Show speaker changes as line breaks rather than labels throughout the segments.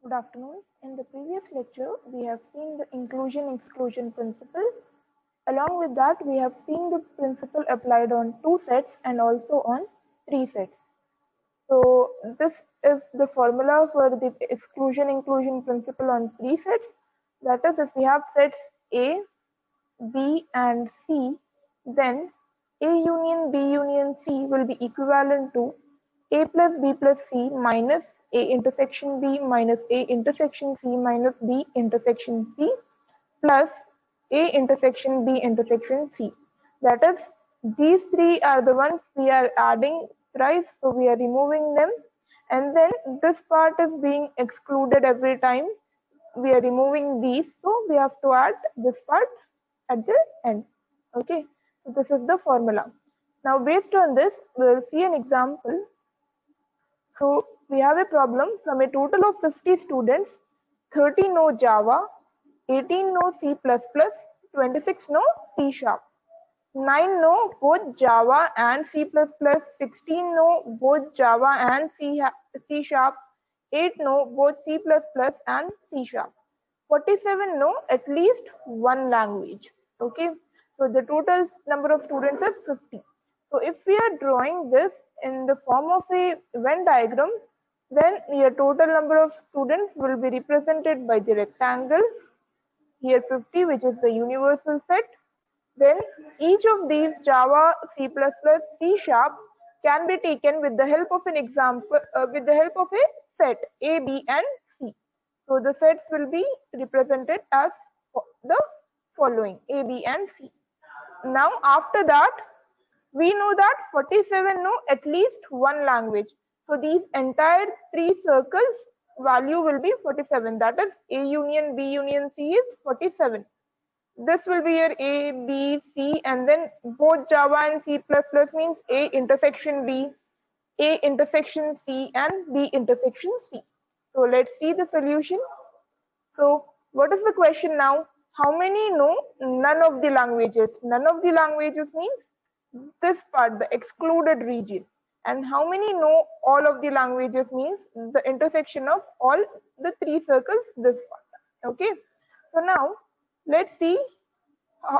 Good afternoon. In the previous lecture, we have seen the inclusion-exclusion principle. Along with that, we have seen the principle applied on two sets and also on three sets. So this is the formula for the exclusion-inclusion principle on three sets. That is, if we have sets A, B and C, then A union B union C will be equivalent to A plus B plus C minus A intersection B minus A intersection C minus B intersection C plus A intersection B intersection C. That is, these three are the ones we are adding thrice, so we are removing them, and then this part is being excluded every time we are removing these, so we have to add this part at the end. Okay, so this is the formula. Now based on this, we'll see an example. So we have a problem. From a total of 50 students, 30 know Java, 18 know C++, 26 know C Sharp, 9 know both Java and C++, 16 know both Java and C Sharp, 8 know both C++ and C Sharp, 47 know at least one language. Okay, so the total number of students is 50. So if we are drawing this in the form of a Venn diagram, then your total number of students will be represented by the rectangle. Here 50, which is the universal set. Then each of these Java, C++, C Sharp can be taken with the help of an example, with the help of a set A, B and C. So the sets will be represented as the following A, B and C. Now after that, we know that 47 know at least one language. So these entire three circles value will be 47. That is A union B union C is 47. This will be your A, B, C, and then both Java and C++ means A intersection B, A intersection C, and B intersection C. So let's see the solution. So what is the question now? How many know none of the languages? None of the languages means this part, the excluded region. And how many know all of the languages means the intersection of all the three circles, this part. Okay. So now let's see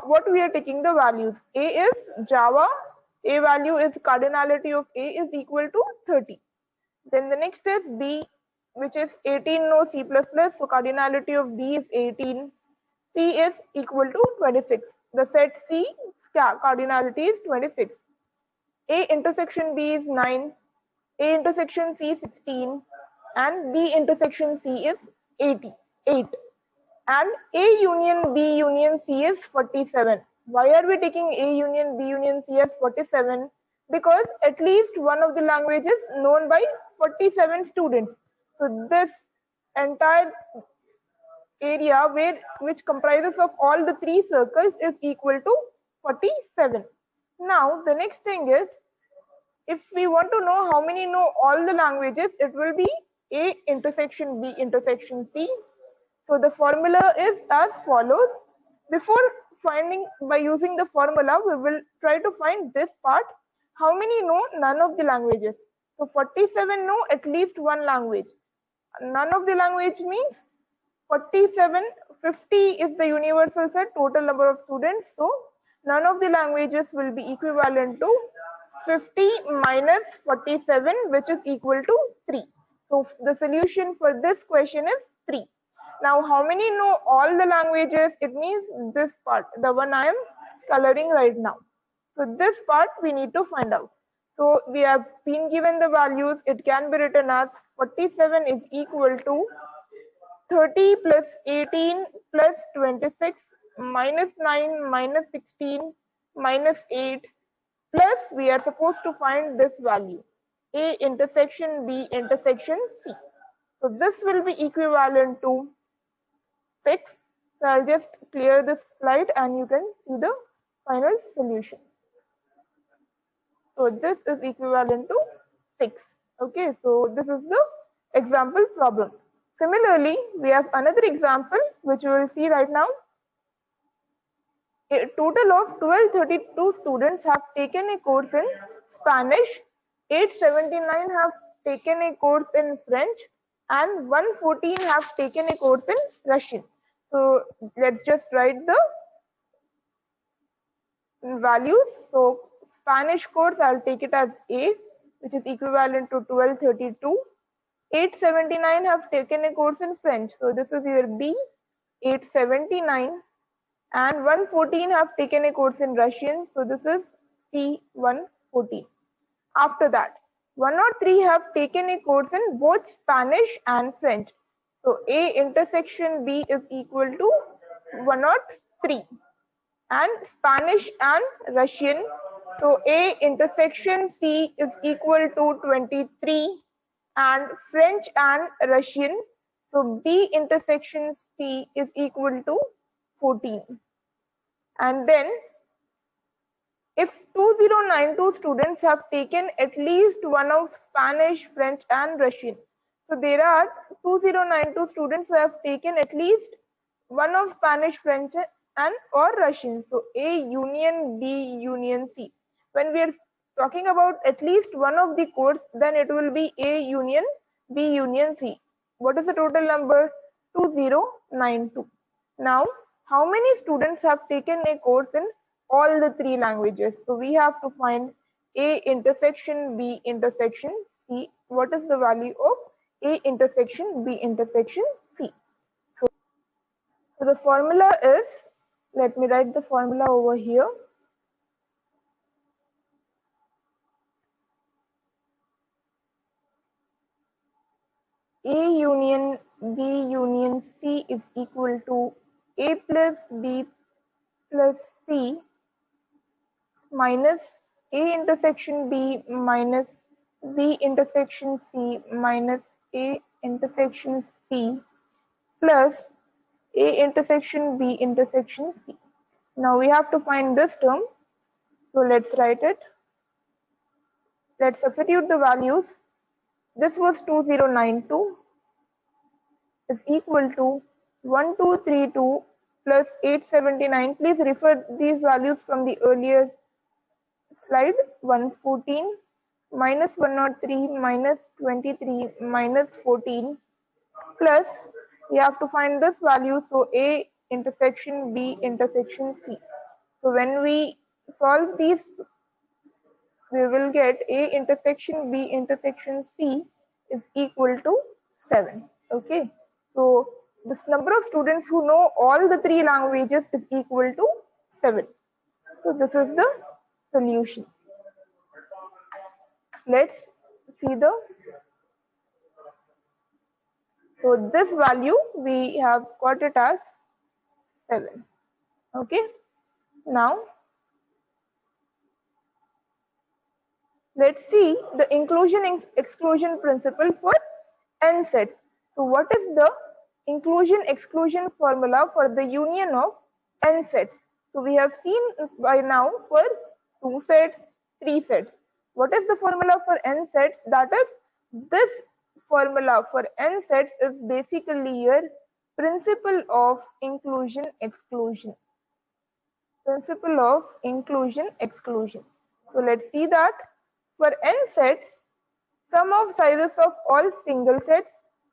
what we are taking the values. A is Java. A value is cardinality of A is equal to 30. Then the next is B, which is 18 no C++. So cardinality of B is 18. C is equal to 26. The set C cardinality is 26. A intersection B is 9. A intersection C 16. And B intersection C is 8. And A union B union C is 47. Why are we taking A union B union C as 47? Because at least one of the languages known by 47 students. So this entire area which comprises of all the three circles is equal to 47. Now the next thing is, if we want to know how many know all the languages, it will be A intersection B intersection C. So the formula is as follows. Before finding by using the formula, we will try to find this part. How many know none of the languages? So 47 know at least one language. None of the language means 47, 50 is the universal set, total number of students. So none of the languages will be equivalent to 50 minus 47, which is equal to 3. So the solution for this question is 3. Now, how many know all the languages? It means this part, the one I am coloring right now. So this part we need to find out. So we have been given the values. It can be written as 47 is equal to 30 plus 18 plus 26 minus 9 minus 16 minus 8 plus we are supposed to find this value, A intersection B intersection C. So this will be equivalent to 6. So I'll just clear this slide and you can see the final solution. So this is equivalent to 6. Okay, so this is the example problem. Similarly, we have another example which we will see right now. A total of 1232 students have taken a course in Spanish, 879 have taken a course in French, and 114 have taken a course in Russian. So let's just write the values. So Spanish course, I'll take it as A, which is equivalent to 1232. 879 have taken a course in French. So this is your B, 879. And 114 have taken a course in Russian. So this is C, 114. After that, 103 have taken a course in both Spanish and French. So A intersection B is equal to 103. And Spanish and Russian. So A intersection C is equal to 23, and French and Russian. So B intersection C is equal to 14. And then if 2092 students have taken at least one of Spanish, French and Russian. So there are 2092 students who have taken at least one of Spanish, French and or Russian. So A union B union C. When we are talking about at least one of the course, then it will be A union B union C. What is the total number? 2092. Now, how many students have taken a course in all the three languages? So we have to find A intersection B intersection C. What is the value of A intersection B intersection C? So the formula is, let me write the formula over here. A union B union C is equal to A plus B plus C minus A intersection B minus B intersection C minus A intersection C plus A intersection B intersection C. Now we have to find this term. So let's write it. Let's substitute the values. This was 2092 is equal to 1232 plus 879. Please refer these values from the earlier slide. 114 minus 103 minus 23 minus 14 plus we have to find this value. So A intersection B intersection C. So when we solve these, we will get A intersection B intersection C is equal to 7. Okay. So this number of students who know all the three languages is equal to 7. So this is the solution. Let's see the, so this value we have got it as 7. Okay. Now let's see the inclusion exclusion principle for N sets. So what is the inclusion exclusion formula for the union of N sets? So we have seen by now for 2 sets, 3 sets. What is the formula for N sets? That is, this formula for N sets is basically your principle of inclusion exclusion. Principle of inclusion exclusion. So let's see that for N sets, sum of sizes of all single sets.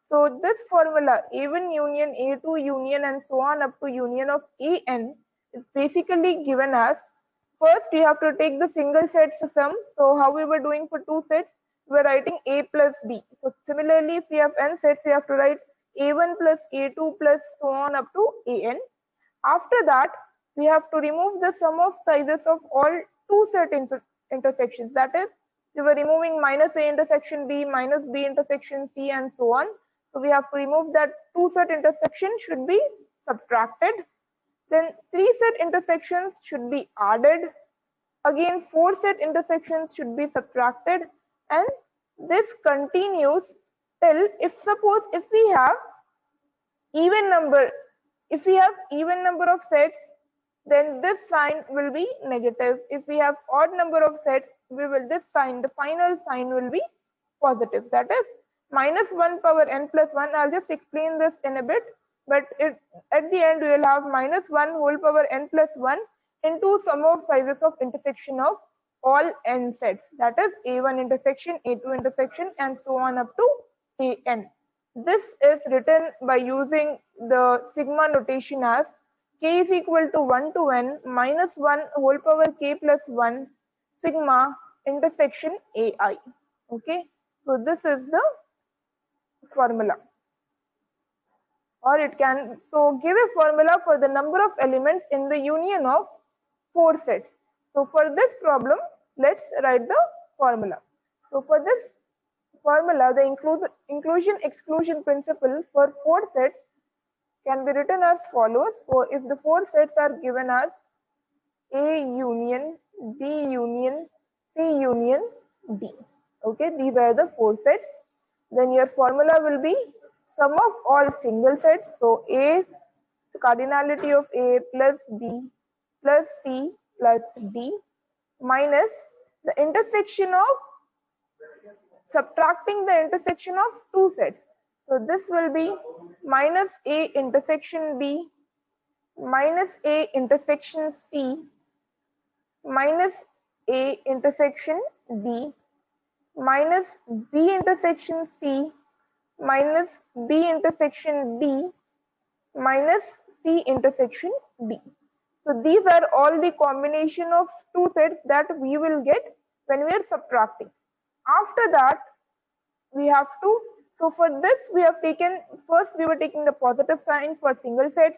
So this formula A1 union A2 union and so on up to union of AN is basically given as, first we have to take the single sets sum. So how we were doing for 2 sets, we are writing A plus B. So similarly, if we have N sets, we have to write A1 plus A2 plus so on up to AN. After that, we have to remove the sum of sizes of all 2 set intersections. That is, we were removing minus A intersection B, minus B intersection C and so on. So we have to remove that 2 set intersection should be subtracted. Then 3 set intersections should be added. Again 4 set intersections should be subtracted, and this continues till, if suppose if we have even number of sets, then this sign will be negative. If we have odd number of sets, this sign, the final sign will be positive. That is minus 1 power n plus 1. I'll just explain this in a bit, but at the end we will have minus 1 whole power n plus 1 into sum of sizes of intersection of all n sets. That is A1 intersection, A2 intersection and so on up to AN. This is written by using the sigma notation as k is equal to 1 to n minus 1 whole power k plus 1 sigma intersection ai. Okay, so this is the formula, or it can give a formula for the number of elements in the union of 4 sets. So for this problem, let's write the formula. So for this formula, the inclusion exclusion principle for 4 sets can be written as follows. So if the 4 sets are given as A union, B union, C union, D. Okay, these are the 4 sets. Then your formula will be sum of all single sets. So A, the cardinality of A plus B plus C plus D minus the intersection of subtracting the intersection of 2 sets. So this will be minus A intersection B minus A intersection C minus A intersection D minus B intersection C minus B intersection D minus C intersection D. So these are all the combination of 2 sets that we will get when we are subtracting. After that, we have to, so for this we have taken, first we were taking the positive sign for single sets,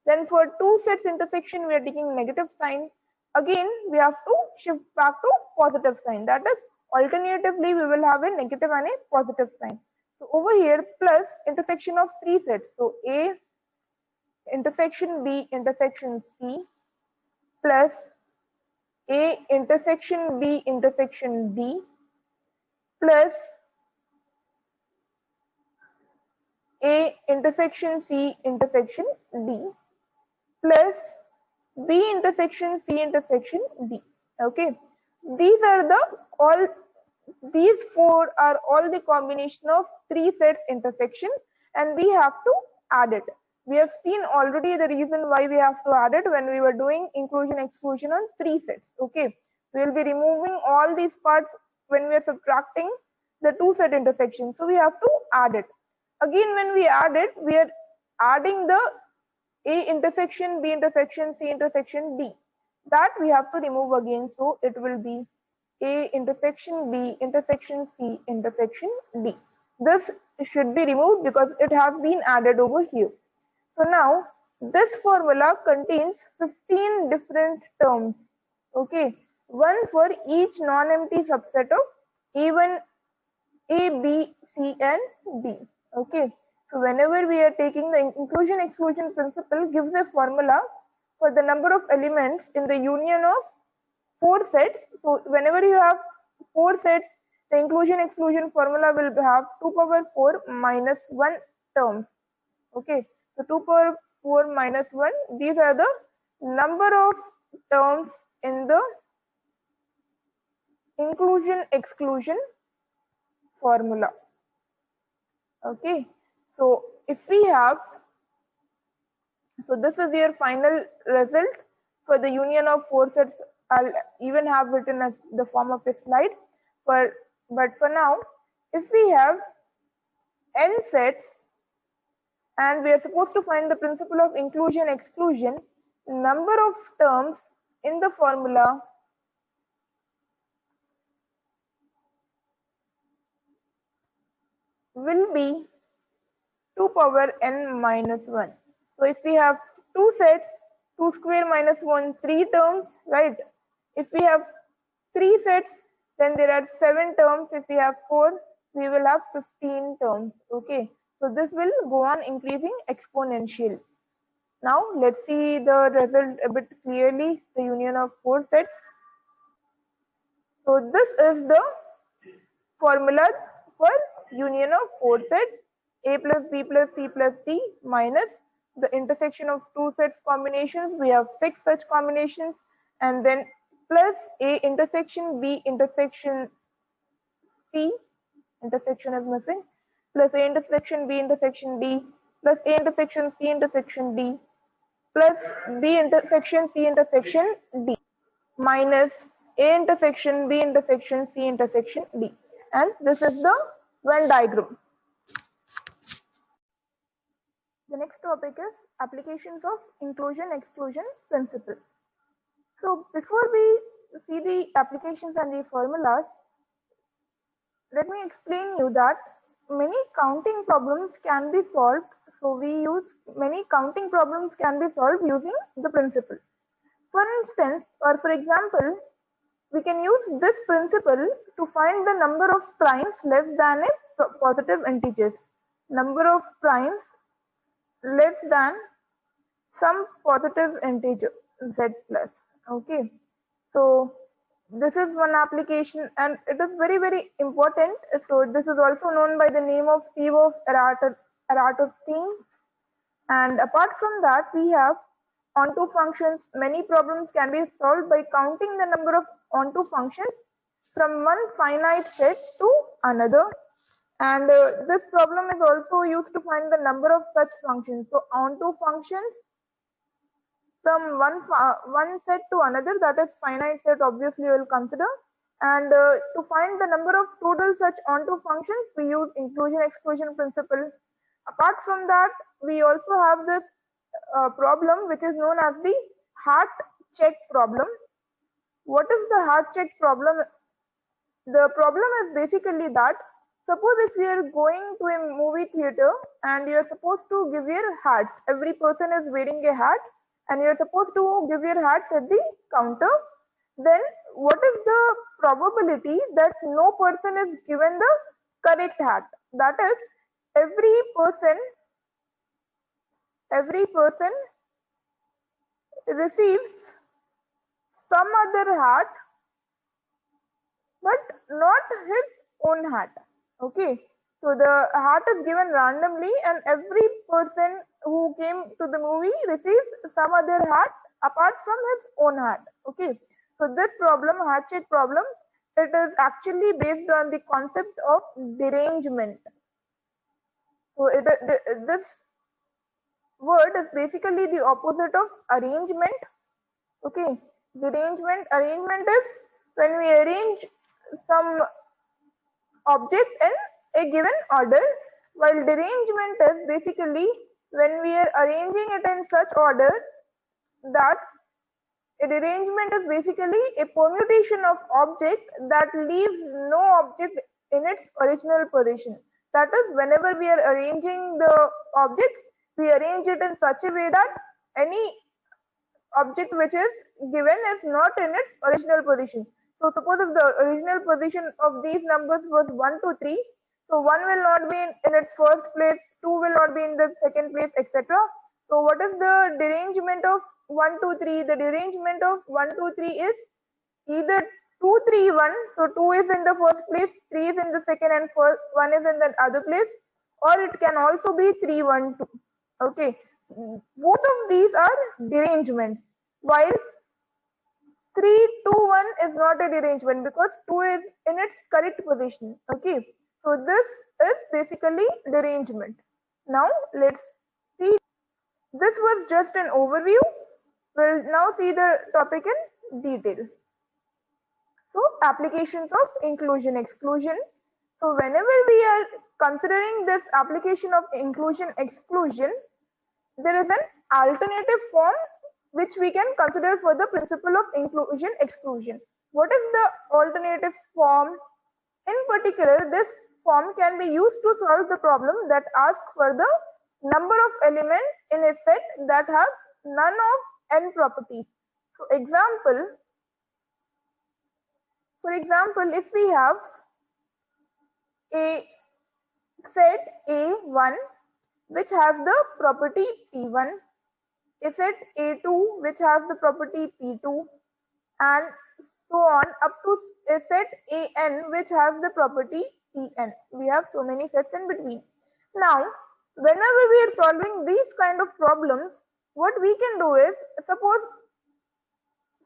then for 2 sets intersection we are taking negative sign. Again we have to shift back to positive sign, that is alternatively we will have a negative and a positive sign. So over here plus intersection of 3 sets, so A intersection B intersection C plus A intersection B intersection D plus A intersection C intersection D plus B intersection C intersection D. Okay, these are the all, these 4 are all the combination of 3 sets intersection, and we have to add it. We have seen already the reason why we have to add it when we were doing inclusion exclusion on 3 sets. Okay, we will be removing all these parts when we are subtracting the 2 set intersection, so we have to add it. Again when we add it, we are adding the A intersection B intersection C intersection D, that we have to remove again. So it will be A intersection B intersection C intersection D. This should be removed because it has been added over here. So now this formula contains 15 different terms. Okay, one for each non-empty subset of A1, A, B, C and D. Okay, so whenever we are taking the inclusion exclusion principle gives a formula for the number of elements in the union of 4 sets. So whenever you have 4 sets, the inclusion exclusion formula will have 2 power 4 minus 1 terms. Okay, so 2 power 4 minus 1, these are the number of terms in the inclusion exclusion formula. Okay, so if we have, so this is your final result for the union of 4 sets. I'll even have written as the form of a slide, but for now, if we have n sets and we are supposed to find the principle of inclusion exclusion, number of terms in the formula will be 2 power n minus 1. So if we have 2 sets, 2 square minus 1, 3 terms, right? If we have 3 sets, then there are 7 terms. If we have 4, we will have 15 terms. Okay, so this will go on increasing exponentially. Now let's see the result a bit clearly, the union of 4 sets. So this is the formula for union of 4 sets, A plus B plus C plus D minus the intersection of 2 sets combinations. We have 6 such combinations, and then plus A intersection B intersection C, intersection is missing, plus A intersection B intersection D plus A intersection C intersection D plus B intersection C intersection D minus A intersection B intersection C intersection D. And this is the Venn diagram. next topic is applications of inclusion-exclusion principle. So before we see the applications and the formulas, let me explain you that many counting problems can be solved. So we use many counting problems can be solved using the principle. For instance, or for example, we can use this principle to find the number of primes less than a positive integers. Number of primes less than some positive integer z plus. Okay, so this is one application and it is very important. So this is also known by the name of sieve of Eratosthenes. And apart from that, we have onto functions. Many problems can be solved by counting the number of onto functions from one finite set to another. And this problem is also used to find the number of such functions. So onto functions from one set to another, that is finite set, obviously we will consider. And to find the number of total such onto functions, we use inclusion exclusion principle. Apart from that, we also have this problem which is known as the heart check problem. What is the heart check problem? The problem is basically that suppose if you are going to a movie theater and you are supposed to give your hats, every person is wearing a hat and you are supposed to give your hats at the counter, then what is the probability that no person is given the correct hat? That is, every person receives some other hat but not his own hat. Okay, so the hat is given randomly and every person who came to the movie receives some other hat apart from his own hat. Okay, so this problem, heart check problem, it is actually based on the concept of derangement. So this word is basically the opposite of arrangement. Okay, arrangement is when we arrange some object in a given order, while derangement is basically when we are arranging it in such order that a derangement is basically a permutation of object that leaves no object in its original position. That is, whenever we are arranging the objects, we arrange it in such a way that any object which is given is not in its original position. So suppose if the original position of these numbers was 1 to 3, so 1 will not be in its first place, 2 will not be in the second place, etc. So what is the derangement of 1 2 3? The derangement of 1 2 3 is either 2 3 1, so 2 is in the first place, 3 is in the second, and 1 is in the other place, or it can also be 3 1 2. Okay, both of these are derangements, while 3 2 1 is not a derangement because 2 is in its correct position. Okay, so this is basically derangement. Now let's see. This was just an overview. We'll now see the topic in detail. So applications of inclusion exclusion. So whenever we are considering this application of inclusion exclusion, there is an alternative form which we can consider for the principle of inclusion exclusion. What is the alternative form? In particular, this form can be used to solve the problem that asks for the number of elements in a set that have none of n properties. So for example, if we have a set A1 which has the property P1, a set A2 which has the property P2, and so on up to a set AN which has the property Pn. We have so many sets in between. Now, whenever we are solving these kind of problems, what we can do is, suppose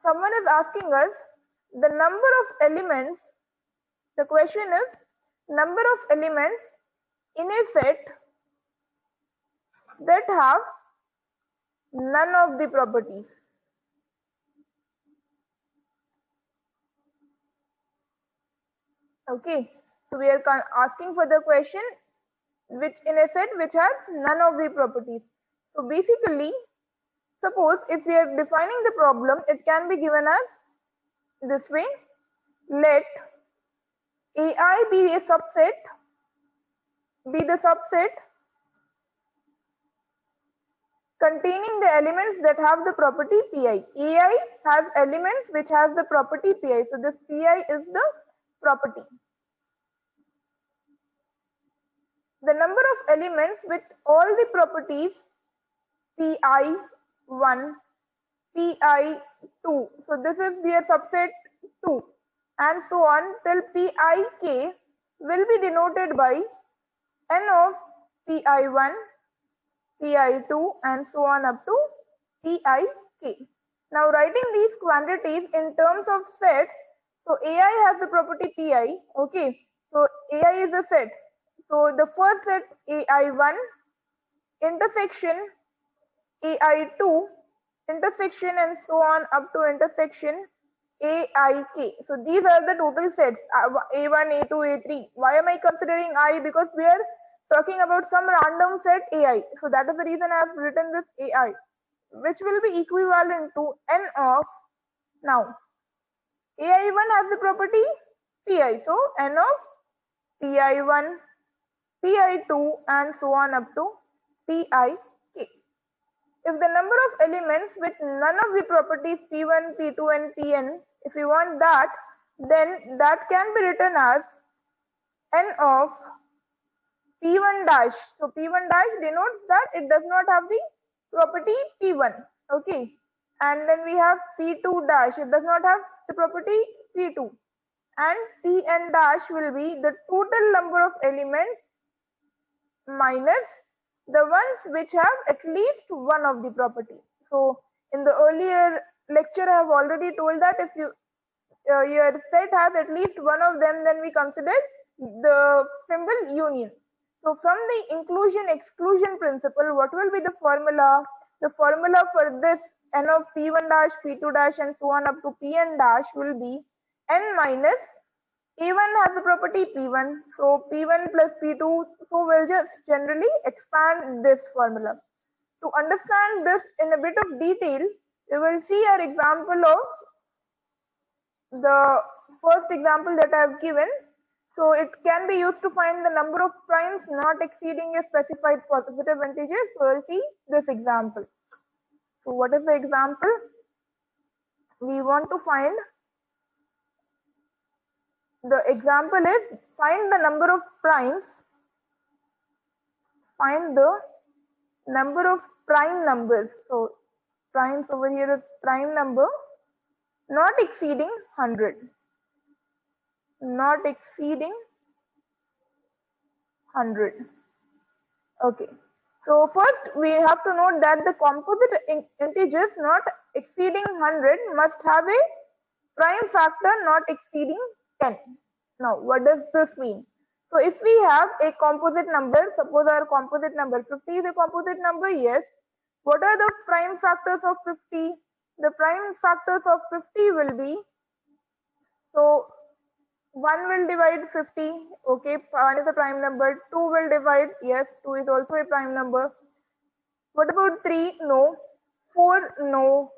someone is asking us the number of elements, the question is number of elements in a set that have none of the properties. Okay, so we are asking for the question which in a set which has none of the properties. So basically, suppose if we are defining the problem, it can be given as this way. Let AI be the subset containing the elements that have the property Pi. AI has elements which has the property Pi. So this Pi is the property. The number of elements with all the properties Pi1, Pi2. So this is their subset 2 and so on till Pik will be denoted by n of Pi1, Pi2 and so on up to Pik. Now writing these quantities in terms of sets, so AI has the property Pi, okay, so AI is a set. So the first set AI1 intersection AI2 intersection and so on up to intersection AIK. So these are the total sets A1, A2, A3. Why am I considering I? Because we are talking about some random set AI. So that is the reason I have written this AI, which will be equivalent to n of, now AI1 has the property Pi. So n of Pi1, Pi2 and so on up to Pik. If the number of elements with none of the properties P1, P2 and Pn, if you want that, then that can be written as n of P1 dash. So P1 dash denotes that it does not have the property P1. Okay. And then we have P2 dash. It does not have the property P2. And Pn dash will be the total number of elements minus the ones which have at least one of the property. So in the earlier lecture I have already told that if your set has at least one of them, then we consider the symbol union. So from the inclusion exclusion principle, what will be the formula? The formula for this n of P1 dash, P2 dash and so on up to Pn dash will be n minus A1 has the property P1, so P1 plus P2, so we'll just generally expand this formula. To understand this in a bit of detail, we will see our example of the first example that I have given. So it can be used to find the number of primes not exceeding a specified positive integer. So we'll see this example. So what is the example? We want to find, the example is find the number of primes, find the number of prime numbers. So primes over here is prime number not exceeding 100, not exceeding 100. Okay, so first we have to note that the composite integers not exceeding 100 must have a prime factor not exceeding 10. Now what does this mean? So if we have a composite number, suppose our composite number 50 is a composite number, yes. What are the prime factors of 50? The prime factors of 50 will be, so 1 will divide 50, okay, 1 is a prime number, 2 will divide, yes, 2 is also a prime number. What about 3? No. 4? No.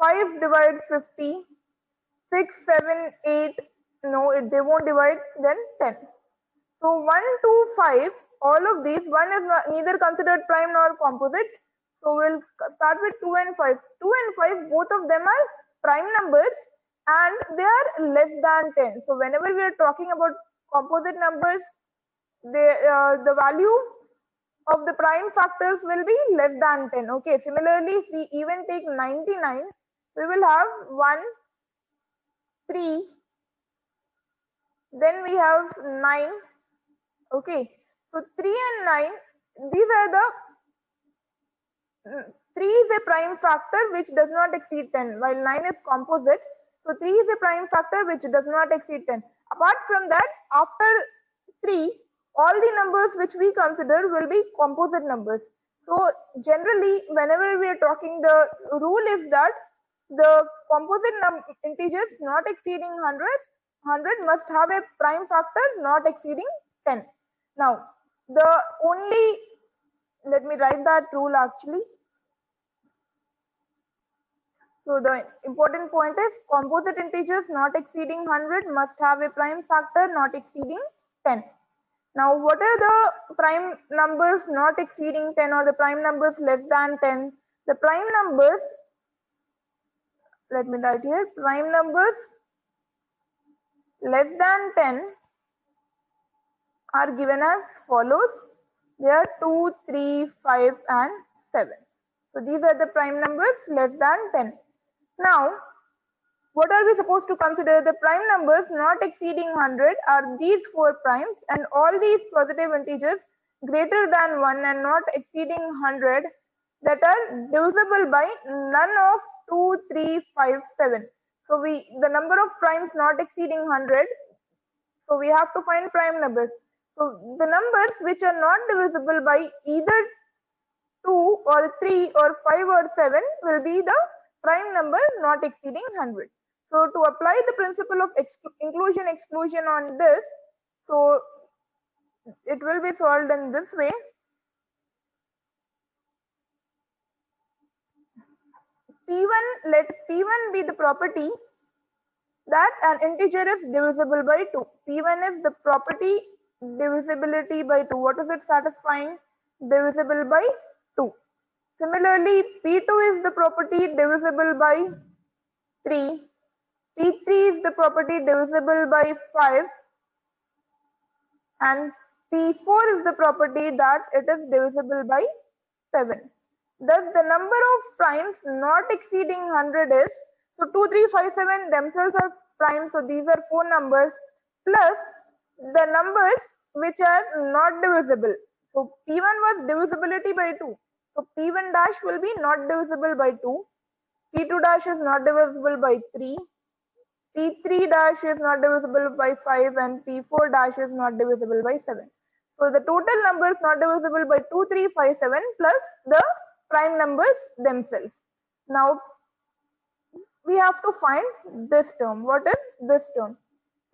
5 divides 50, 6, 7, 8, no, they won't divide, then 10. So 1, 2, 5, all of these, 1 is neither considered prime nor composite. So we'll start with 2 and 5. 2 and 5, both of them are prime numbers and they are less than 10. So whenever we are talking about composite numbers, the value of the prime factors will be less than 10. Okay, similarly, if we even take 99, we will have 1, 3, then we have 9. Okay, so 3 and 9, these are the 3 is a prime factor which does not exceed 10, while 9 is composite. So 3 is a prime factor which does not exceed 10. Apart from that, after 3, all the numbers which we consider will be composite numbers. So generally, whenever we are talking, the rule is that the composite integers not exceeding 100 must have a prime factor not exceeding 10. Now, let me me write that rule actually. So the important point is composite integers not exceeding 100 must have a prime factor not exceeding 10. Now what are the prime numbers not exceeding 10 or the prime numbers less than 10? The prime numbers, let me write here, prime numbers less than 10 are given as follows. They are 2, 3, 5 and 7. So these are the prime numbers less than 10. Now what are we supposed to consider? The prime numbers not exceeding 100 are these 4 primes, and all these positive integers greater than 1 and not exceeding 100 that are divisible by none of 2, 3, 5, 7. So the number of primes not exceeding 100, so we have to find prime numbers. So the numbers which are not divisible by either 2 or 3 or 5 or 7 will be the prime number not exceeding 100. So to apply the principle of inclusion exclusion on this, so it will be solved in this way. P1, let P1 be the property that an integer is divisible by 2. P1 is the property divisibility by 2. What is it satisfying? Divisible by 2. Similarly, P2 is the property divisible by 3. P3 is the property divisible by 5. And P4 is the property that it is divisible by 7. Thus, the number of primes not exceeding 100 is, so 2, 3, 5, 7 themselves are primes, so these are 4 numbers, plus the numbers which are not divisible. So P1 was divisibility by 2. So P1 dash will be not divisible by 2. P2 dash is not divisible by 3. P3 dash is not divisible by 5 and P4 dash is not divisible by 7. So the total numbers not divisible by 2, 3, 5, 7 plus the prime numbers themselves. Now we have to find this term. What is this term?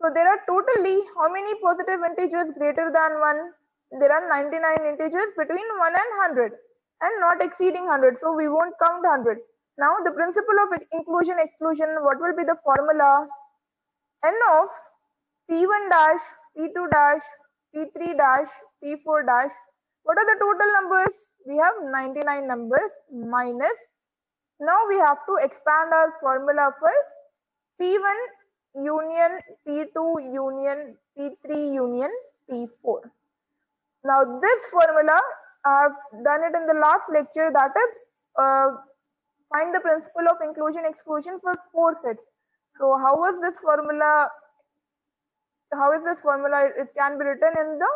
So there are totally how many positive integers greater than 1? There are 99 integers between 1 and 100 and not exceeding 100. So we won't count 100. Now the principle of inclusion exclusion, what will be the formula? N of P1 dash, P2 dash, P3 dash, P4 dash. What are the total numbers? We have 99 numbers minus. Now we have to expand our formula for P1 union P2 union P3 union P4. Now this formula I have done it in the last lecture, that is find the principle of inclusion exclusion for 4 sets. So how was this formula? How is this formula? It can be written in the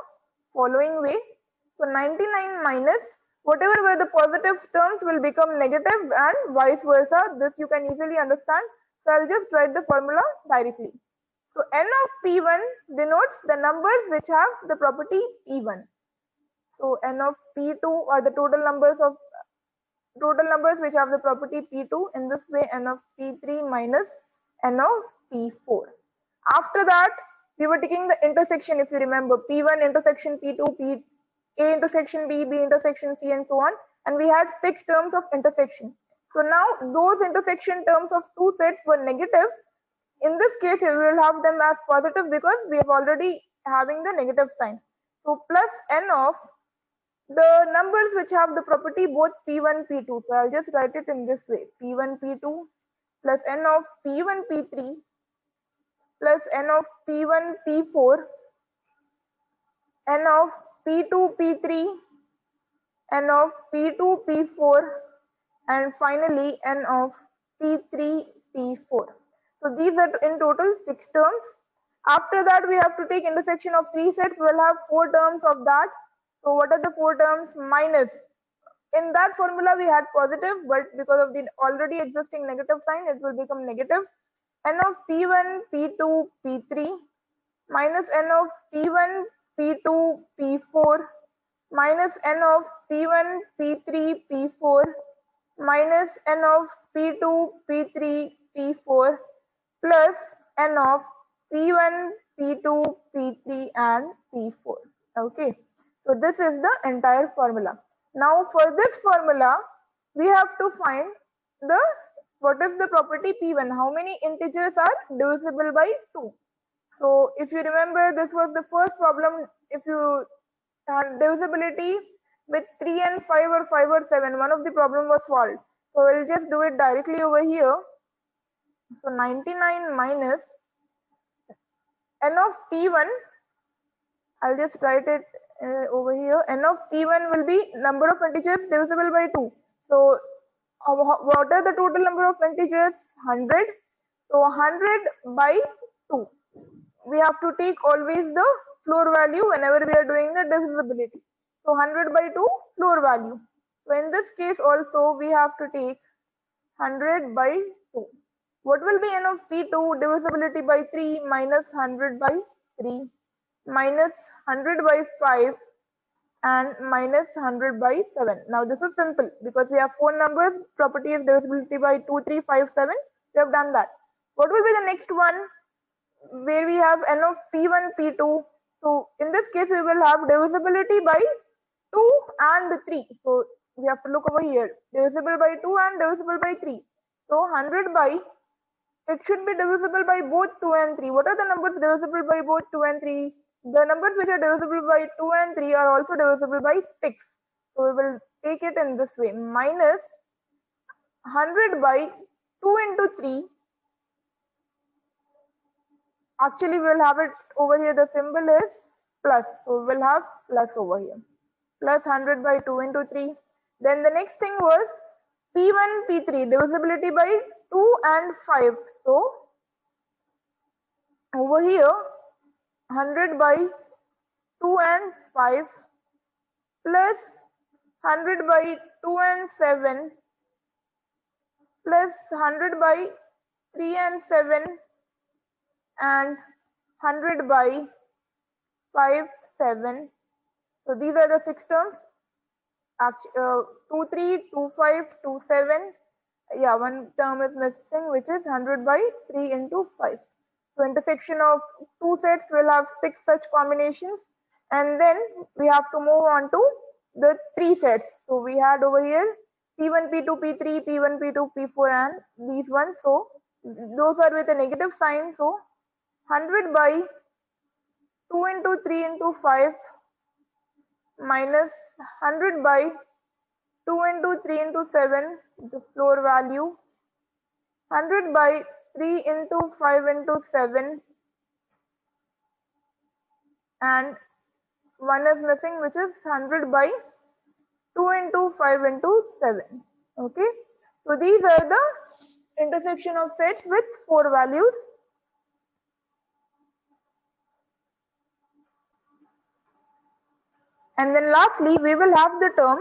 following way. So 99 minus whatever were the positive terms will become negative and vice versa. This you can easily understand. So I'll just write the formula directly. So n of P1 denotes the numbers which have the property P1. So n of P2 are the total numbers which have the property P2. In this way, n of P3 minus n of P4. After that, we were taking the intersection, if you remember, P1 intersection P2, A intersection B, B intersection C, and so on. And we had 6 terms of intersection. So now those intersection terms of 2 sets were negative. In this case, we will have them as positive because we have already having the negative sign. So plus n of the numbers which have the property both P1, P2. So I'll just write it in this way. P1, P2 plus n of P1, P3 plus n of P1, P4, n of P2, P3, n of P2, P4, and finally n of P3, P4. So these are in total 6 terms. After that, we have to take intersection of 3 sets. We'll have 4 terms of that. So what are the 4 terms? Minus. In that formula, we had positive, but because of the already existing negative sign, it will become negative. N of P1, P2, P3 minus n of P1, P2, P4 minus n of P1, P3, P4 minus n of P2, P3, P4 plus n of P1, P2, P3 and P4. Okay. So this is the entire formula. Now for this formula, we have to find what is the property P1, how many integers are divisible by 2. So if you remember, this was the first problem. If you had divisibility with 3 and 5 or 5 or 7, one of the problem was solved. So we'll just do it directly over here. So 99 minus n of P1, I'll just write it over here. N of P1 will be number of integers divisible by 2. So what are the total number of integers? 100. So 100 by 2. We have to take always the floor value whenever we are doing the divisibility. So 100 by 2 floor value. So in this case also we have to take 100 by 2. What will be n of P2? Divisibility by 3 minus 100 by 3 minus 100 by 5 and minus 100 by 7. Now this is simple because we have 4 numbers. Property is divisibility by 2, 3, 5, 7. We have done that. What will be the next one? Where we have n of P1, P2. So in this case, we will have divisibility by 2 and 3. So we have to look over here. Divisible by 2 and divisible by 3. So 100 by, it should be divisible by both 2 and 3. What are the numbers divisible by both 2 and 3? The numbers which are divisible by 2 and 3 are also divisible by 6. So we will take it in this way. Minus 100 by 2 into 3. Actually, we will have it over here. The symbol is plus. So we will have plus over here. Plus 100 by 2 into 3. Then the next thing was P1, P3. Divisibility by 2 and 5. So over here, 100 by 2 and 5 plus 100 by 2 and 7 plus 100 by 3 and 7 and 100 by 5, 7. So these are the 6 terms. 2, 3, 2, 5, 2, 7. Yeah, one term is missing, which is 100 by 3 into 5. So intersection of 2 sets will have 6 such combinations. And then we have to move on to the 3 sets. So we had over here P1, P2, P3, P1, P2, P4 and these ones. So those are with a negative sign. So 100 by 2 into 3 into 5 minus 100 by 2 into 3 into 7, the floor value, 100 by 3 into 5 into 7, and one is missing, which is 100 by 2 into 5 into 7. Okay, so these are the intersection of sets with 4 values. And then lastly, we will have the term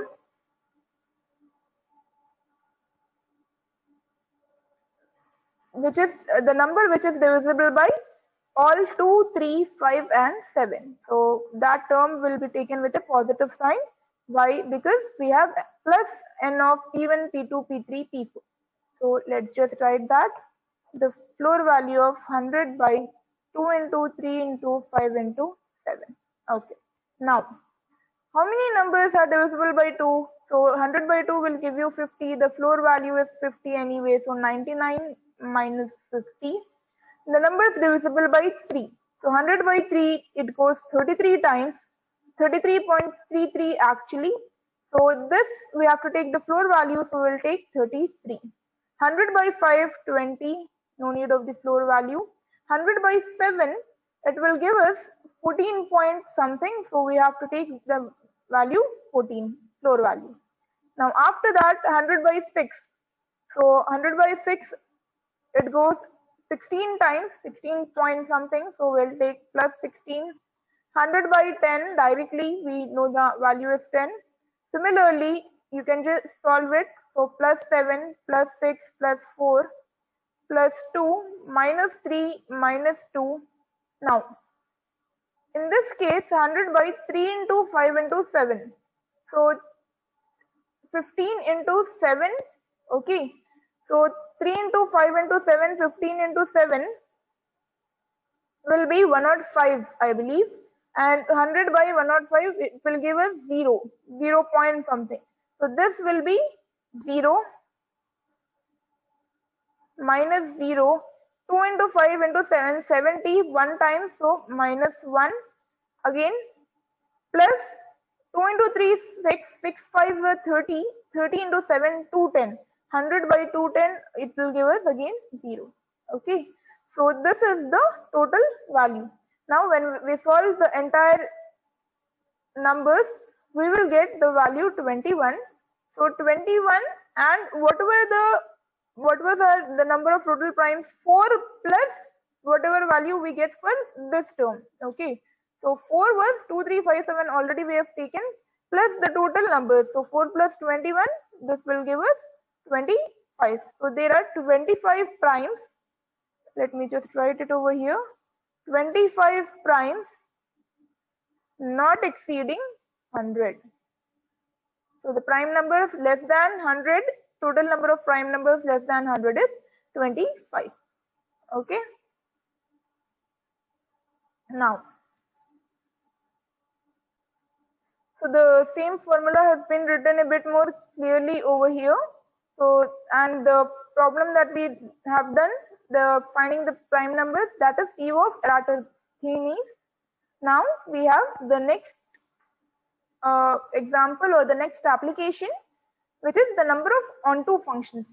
which is the number which is divisible by all 2, 3, 5 and 7. So that term will be taken with a positive sign. Why? Because we have plus n of P1, P2, P3, P4. So let's just write that. The floor value of 100 by 2 into 3 into 5 into 7. Okay. Now, how many numbers are divisible by 2? So 100 by 2 will give you 50. The floor value is 50 anyway. So 99 minus 50. The number is divisible by 3. So 100 by 3, it goes 33 times. 33.33 actually. So this we have to take the floor value. So we'll take 33. 100 by 5, 20. No need of the floor value. 100 by 7, it will give us 14 point something. So we have to take the value 14, floor value. Now after that, 100 by 6. So 100 by 6, it goes 16 times, 16 point something. So we'll take plus 16. 100 by 10, directly we know the value is 10. Similarly, you can just solve it. So plus 7, plus 6, plus 4, plus 2, minus 3, minus 2. Now, in this case, 100 by 3 into 5 into 7. So 15 into 7. Okay. So 3 into 5 into 7, 15 into 7 will be 105, I believe. and 100 by 105, it will give us 0 point something. So this will be 0 minus 0, 2 into 5 into 7, 70 one time, so minus 1 again, plus 2 into 3, 6, 6 5 were 30, 30 into 7, 210, 100 by 210, it will give us again 0. Okay, so this is the total value. Now when we solve the entire numbers, we will get the value 21. So 21, and what was the number of total primes, 4 plus whatever value we get for this term. Okay, so 4 was 2 3 5 7, already we have taken, plus the total numbers. So 4 plus 21, this will give us 25. So there are 25 primes. Let me just write it over here. 25 primes not exceeding 100. So the prime numbers less than 100, total number of prime numbers less than 100 is 25. Okay. Now, so the same formula has been written a bit more clearly over here. So, and the problem that we have done, the finding the prime numbers, that is Eve of Eratosthenes. Now we have the next example or the next application, which is the number of onto functions.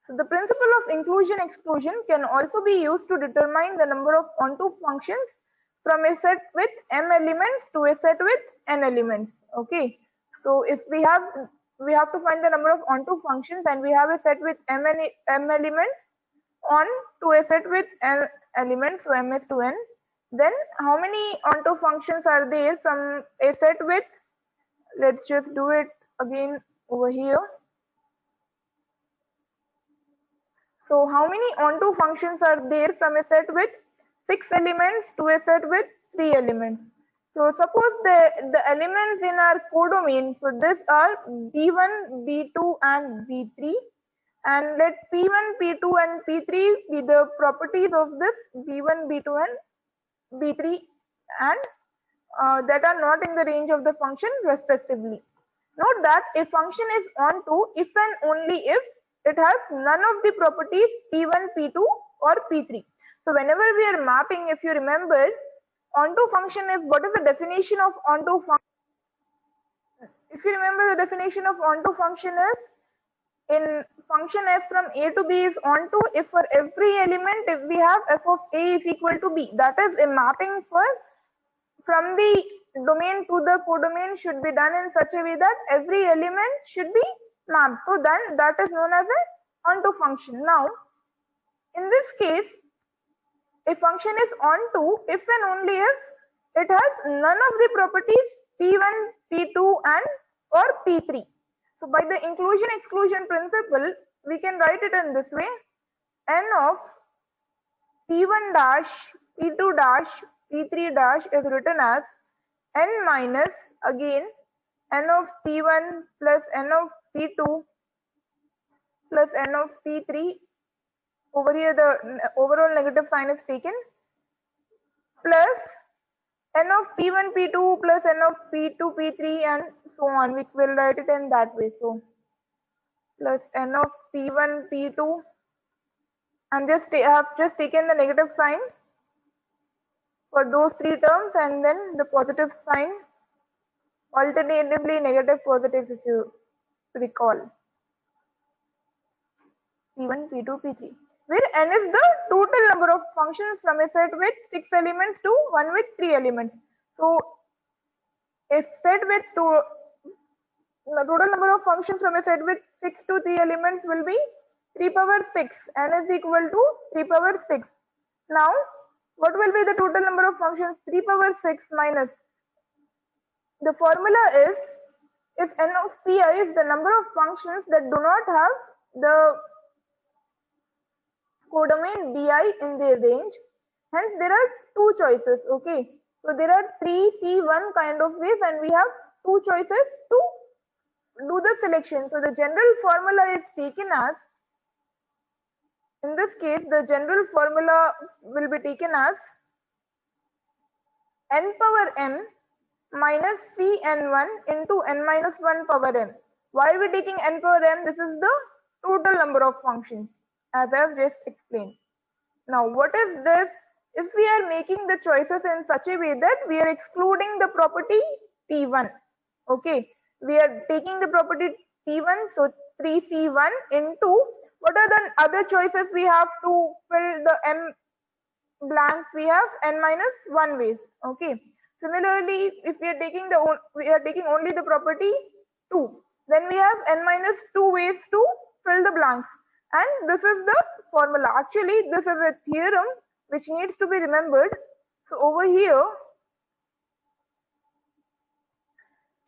So the principle of inclusion-exclusion can also be used to determine the number of onto functions from a set with m elements to a set with n elements. Okay, so if we have to find the number of onto functions, and we have a set with m elements on to a set with n elements, so m is to n, then how many onto functions are there from a set with, let's just do it again over here. So how many onto functions are there from a set with 6 elements to a set with 3 elements? So suppose the elements in our codomain, so these are B1, B2 and B3, and let P1, P2 and P3 be the properties of this B1, B2 and B3, and that are not in the range of the function respectively. Note that a function is onto if and only if it has none of the properties P1, P2 or P3. So whenever we are mapping, if you remember, onto function is, what is the definition of onto function? If you remember, the definition of onto function is, in function f from a to b is onto if for every element if we have f of a is equal to b. That is, a mapping for from the domain to the codomain should be done in such a way that every element should be mapped. So then that is known as a onto function. Now, in this case, a function is onto if and only if it has none of the properties P1, P2 and or P3. So by the inclusion-exclusion principle, we can write it in this way: n of P1 dash, P2 dash, P3 dash is written as n minus, again, n of P1 plus n of P2 plus n of P3. Over here the overall negative sign is taken, plus n of P1, P2 plus n of P2, P3 and so on. We will write it in that way. So plus n of P1, P2, and I have just taken the negative sign for those three terms and then the positive sign, alternatively negative positive if you recall. P1, P2, P3, where n is the total number of functions from a set with 6 elements to one with 3 elements. So a set with the total number of functions from a set with 6 to 3 elements will be 3 power 6. N is equal to 3 power 6. Now, what will be the total number of functions? 3 power 6 minus. The formula is, if n of pi is the number of functions that do not have the codomain bi in their range, hence there are two choices. Okay, so there are 3C1 kind of ways, and we have two choices to do the selection. So the general formula is taken as, in this case, the general formula will be taken as n power m minus Cn1 into n minus 1 power m. Why are we taking n power m? This is the total number of functions, as I have just explained. Now, what is this? If we are making the choices in such a way that we are excluding the property P1, okay, we are taking the property P1, so 3C1 into what are the other choices we have to fill the m blanks? We have n minus 1 ways, okay. Similarly, if we are taking only the property 2, then we have n minus 2 ways to fill the blanks, and this is the formula. Actually, this is a theorem which needs to be remembered. So over here,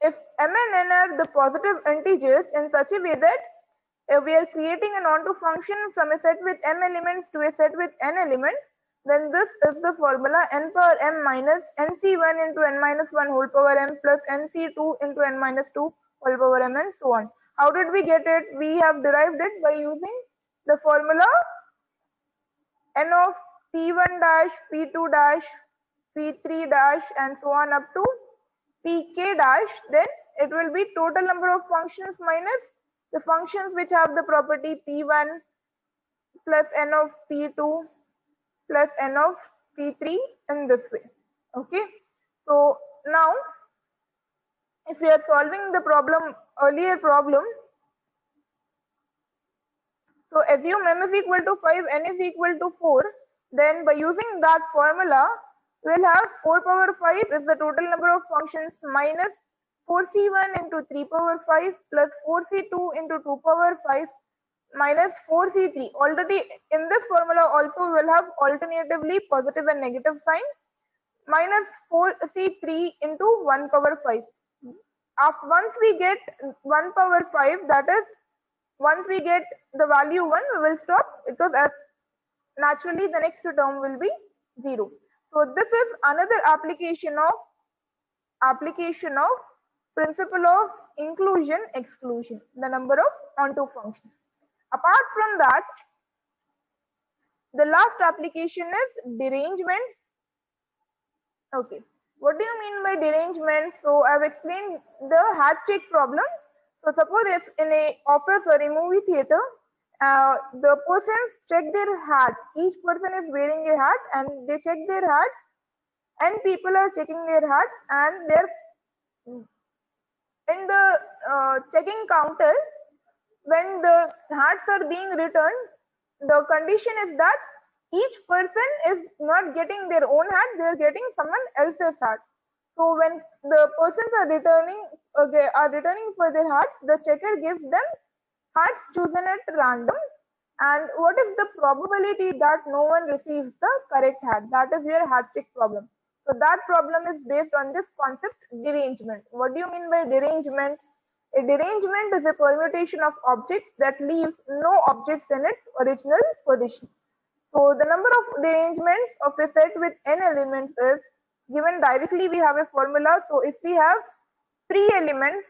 if m and n are the positive integers in such a way that we are creating an onto function from a set with m elements to a set with n elements, then this is the formula: n power m minus nc1 into n minus 1 whole power m plus nc2 into n minus 2 whole power m, and so on. How did we get it? We have derived it by using the formula n of p1 dash, p2 dash, p3 dash, and so on up to pk dash. Then it will be total number of functions minus the functions which have the property p1 plus n of p2 plus n of p3 in this way. Okay. So now, if we are solving the earlier problem, so assume m is equal to 5, n is equal to 4, then by using that formula, we'll have 4 power 5 is the total number of functions minus 4c1 into 3 power 5 plus 4c2 into 2 power 5 minus 4c3. Already in this formula also we'll have alternatively positive and negative sign, minus 4c3 into 1 power 5. Once we get 1 power 5, that is, once we get the value 1, we will stop, because as naturally the next term will be 0. So this is another application of principle of inclusion exclusion, the number of onto functions. Apart from that, the last application is derangement. Okay, what do you mean by derangement? So I've explained the hat check problem. So suppose if in a office or a movie theater, the persons check their hats. Each person is wearing a hat and they check their hats, and people are checking their hats, and they're in the checking counter. When the hats are being returned, the condition is that each person is not getting their own hat, they are getting someone else's hat. So when the persons are returning for their hats, the checker gives them hats chosen at random, and what is the probability that no one receives the correct hat? That is your hat trick problem. So that problem is based on this concept, derangement. What do you mean by derangement? A derangement is a permutation of objects that leaves no objects in its original position. So the number of derangements of a set with n elements is given directly. We have a formula. So if we have 3 elements,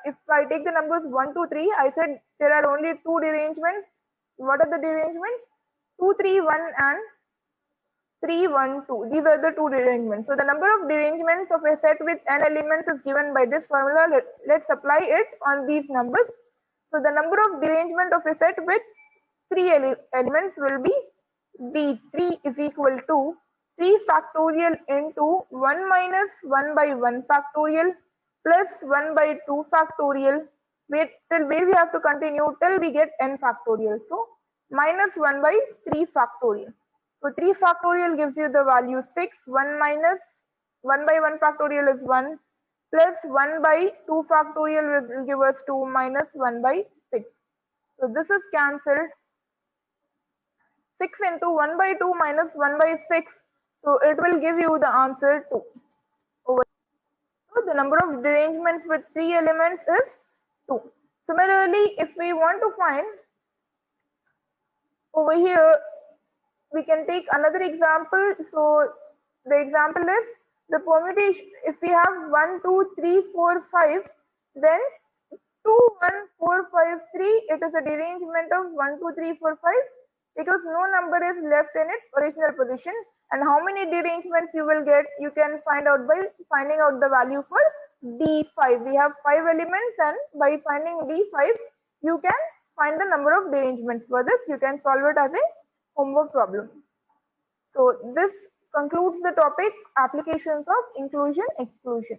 if I take the numbers 1, 2, 3, I said there are only 2 derangements. What are the derangements? 2, 3, 1 and 3, 1, 2. These are the 2 derangements. So the number of derangements of a set with n elements is given by this formula. Let's apply it on these numbers. So the number of derangement of a set with 3 elements will be B3 is equal to 3 factorial into 1 minus 1 by 1 factorial plus 1 by 2 factorial. Wait till where we have to continue till we get n factorial. So minus 1 by 3 factorial. So 3 factorial gives you the value 6. 1 minus 1 by 1 factorial is 1 plus 1 by 2 factorial will give us 2 minus 1 by 6. So this is cancelled. 6 into 1 by 2 minus 1 by 6. So it will give you the answer 2. So the number of derangements with 3 elements is 2. Similarly, if we want to find over here, we can take another example. So the example is the permutation. If we have 1, 2, 3, 4, 5, then 2, 1, 4, 5, 3, it is a derangement of 1, 2, 3, 4, 5, because no number is left in its original position. And how many derangements you will get, you can find out by finding out the value for D5. We have 5 elements, and by finding D5, you can find the number of derangements. For this, you can solve it as a homework problem. So this concludes the topic applications of inclusion exclusion.